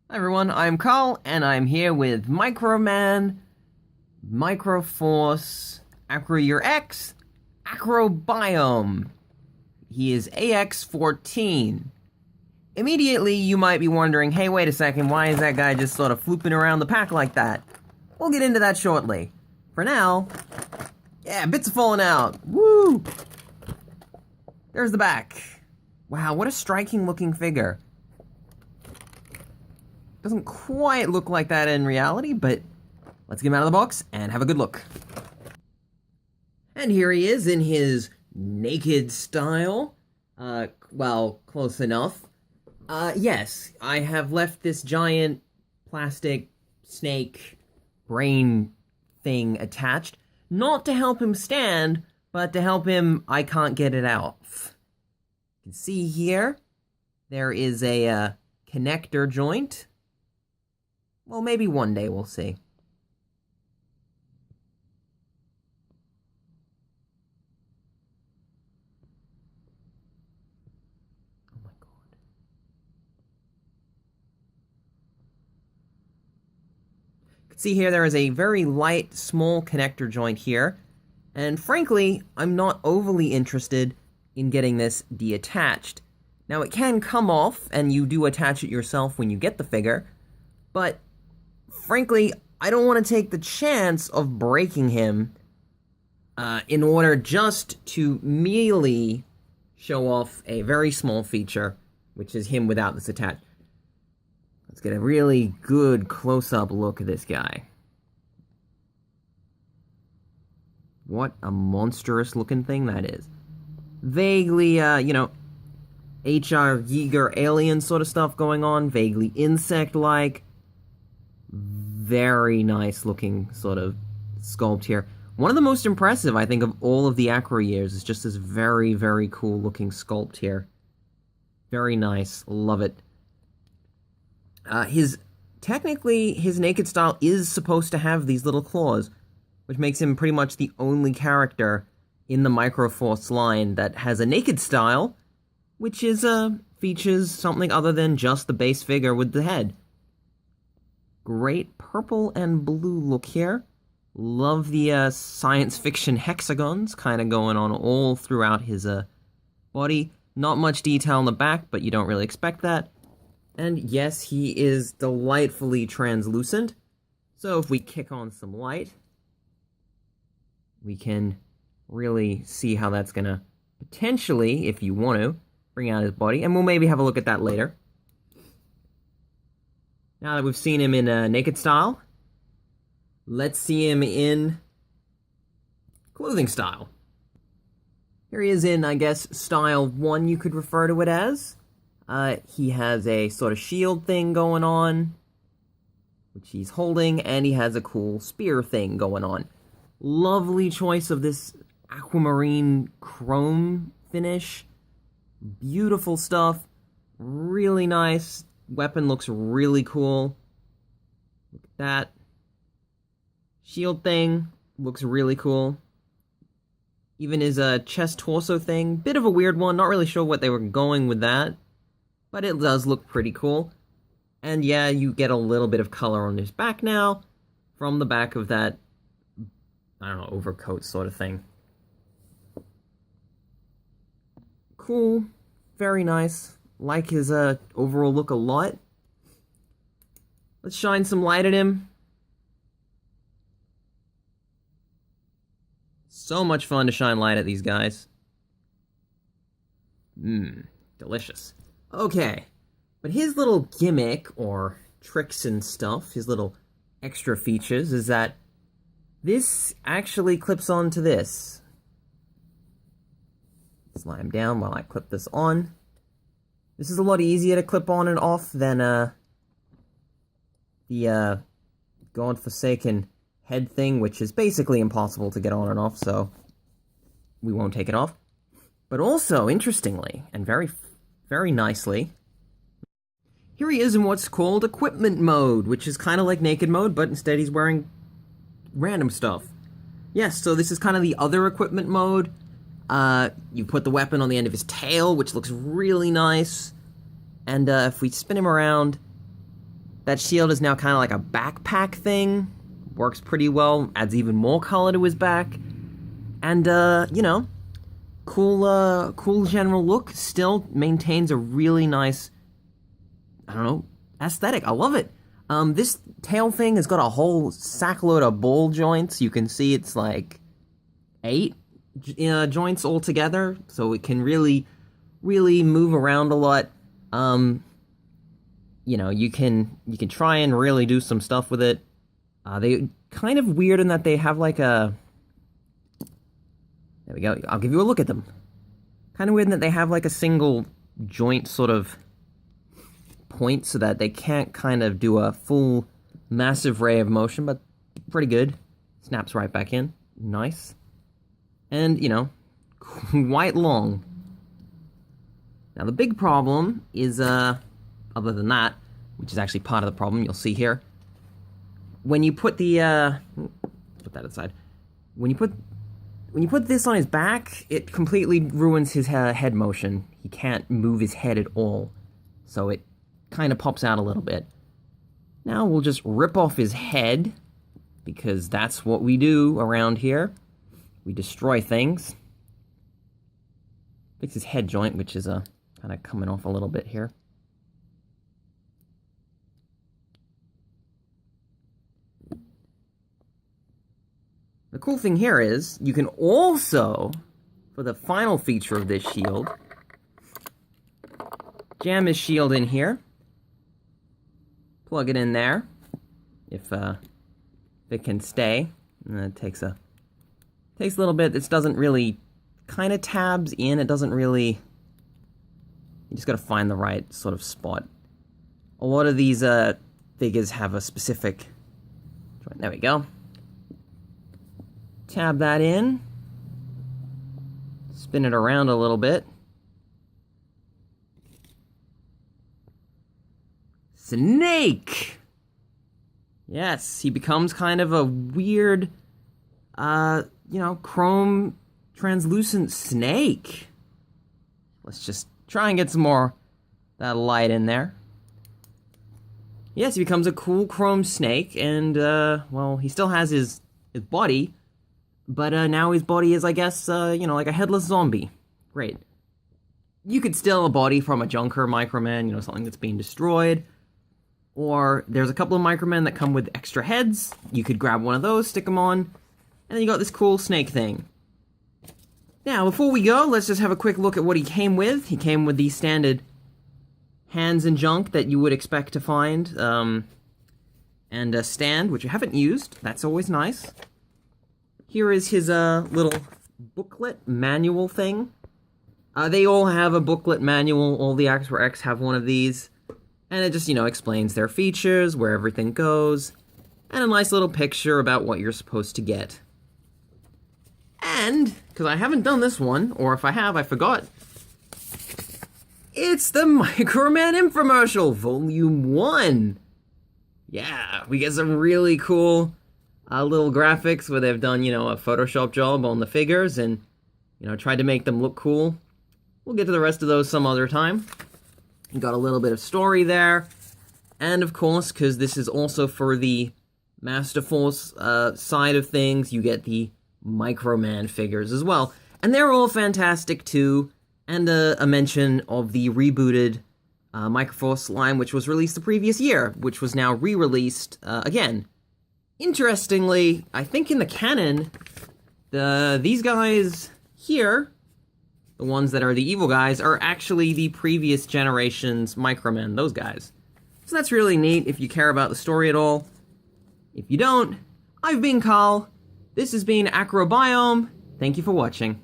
Hi everyone, I'm Carl, and I'm here with Microman, Microforce, Acroyear X, AcroBiom. He is AX-14. Immediately, you might be wondering, hey, wait a second, why is that guy just sort of flooping around the pack like that? We'll get into that shortly. For now, yeah, bits are falling out. Woo! There's the back. Wow, what a striking looking figure. Doesn't quite look like that in reality, but let's get him out of the box and have a good look. And here he is in his naked style. Well, close enough. Yes, I have left this giant plastic snake brain thing attached, not to help him stand, but to help him, I can't get it out. You can see here, there is a connector joint. Well, maybe one day we'll see. Oh my god. You can see here there is a very light, small connector joint here. And frankly, I'm not overly interested in getting this deattached. Now, it can come off, and you do attach it yourself when you get the figure, but frankly, I don't want to take the chance of breaking him in order just to merely show off a very small feature, which is him without this attached. Let's get a really good close-up look at this guy. What a monstrous-looking thing that is. Vaguely, H.R. Giger alien sort of stuff going on, vaguely insect-like. Very nice looking sort of sculpt here. One of the most impressive, I think, of all of the Acroyears is just this very, very cool looking sculpt here. Very nice. Love it. Technically, his naked style is supposed to have these little claws, which makes him pretty much the only character in the Microforce line that has a naked style, which is, features something other than just the base figure with the head. Great purple and blue look here. Love the science fiction hexagons kind of going on all throughout his body. Not much detail on the back, but you don't really expect that. And yes, he is delightfully translucent. So if we kick on some light, we can really see how that's going to potentially, if you want to, bring out his body. And we'll maybe have a look at that later. Now that we've seen him in naked style, let's see him in clothing style. Here he is in, I guess, style 1, you could refer to it as. He has a sort of shield thing going on, which he's holding, and he has a cool spear thing going on. Lovely choice of this aquamarine chrome finish. Beautiful stuff. Really nice. Weapon looks really cool. Look at that. Shield thing looks really cool. Even his chest torso thing, bit of a weird one. Not really sure what they were going with that, but it does look pretty cool. And yeah, you get a little bit of color on his back now from the back of that, I don't know, overcoat sort of thing. Cool. Very nice. Like his overall look a lot. Let's shine some light at him. So much fun to shine light at these guys. Delicious. Okay, but his little gimmick, or tricks and stuff, his little extra features, is that this actually clips onto this. Slide him down while I clip this on. This is a lot easier to clip on and off than the godforsaken head thing, which is basically impossible to get on and off, so we won't take it off. But also, interestingly, and very, very nicely, here he is in what's called equipment mode, which is kind of like naked mode, but instead he's wearing random stuff. Yes, so this is kind of the other equipment mode. You put the weapon on the end of his tail, which looks really nice. And if we spin him around, That shield is now kind of like a backpack thing. Works pretty well, adds even more color to his back. And, you know, cool general look. Still maintains a really nice, I don't know, aesthetic. I love it. This tail thing has got a whole sackload of ball joints. You can see it's like 8 joints all together, so it can really move around a lot. You know, you can try and really do some stuff with it. They kind of weird in that they have like a... There we go. I'll give you a look at them. Kind of weird in that they have like a single joint sort of point so that they can't kind of do a full massive ray of motion, but pretty good. Snaps right back in. Nice. And, you know, quite long. Now, the big problem is, other than that, which is actually part of the problem, you'll see here, when you put the, put that aside. When you put this on his back, it completely ruins his head motion. He can't move his head at all. So it kind of pops out a little bit. Now we'll just rip off his head, because that's what we do around here. We destroy things. Fix his head joint, which is kind of coming off a little bit here. The cool thing here is, you can also, for the final feature of this shield, jam his shield in here, plug it in there, if it can stay, and it takes a little bit. This doesn't really, kind of tabs in, it doesn't really, you just gotta find the right sort of spot. A lot of these figures have a specific, there we go. Tab that in, spin it around a little bit. Snake! Yes, he becomes kind of a weird, you know, chrome translucent snake. Let's just try and get some more that light in there. Yes, he becomes a cool chrome snake, and, well, he still has his body, but now his body is, I guess, you know, like a headless zombie. Great. You could steal a body from a junker Microman, you know, something that's being destroyed. Or there's a couple of Micromen that come with extra heads. You could grab one of those, stick them on, and then you got this cool snake thing. Now, before we go, let's just have a quick look at what he came with. He came with the standard hands and junk that you would expect to find, and a stand, which I haven't used. That's always nice. Here is his little booklet manual thing. They all have a booklet manual. All the AcroX have one of these. And it just, you know, explains their features, where everything goes, and a nice little picture about what you're supposed to get. And, because I haven't done this one, or if I have, I forgot, it's the Microman infomercial, Volume 1! Yeah, we get some really cool little graphics where they've done, you know, a Photoshop job on the figures and, you know, tried to make them look cool. We'll get to the rest of those some other time. You got a little bit of story there. And, of course, because this is also for the Master Force side of things, you get the Microman figures as well. And they're all fantastic, too. And a mention of the rebooted Microforce line, which was released the previous year, which was now re-released again. Interestingly, I think in the canon, these guys here, the ones that are the evil guys, are actually the previous generation's Micromen, those guys. So that's really neat if you care about the story at all. If you don't, I've been Carl. This has been AcroBiom. Thank you for watching.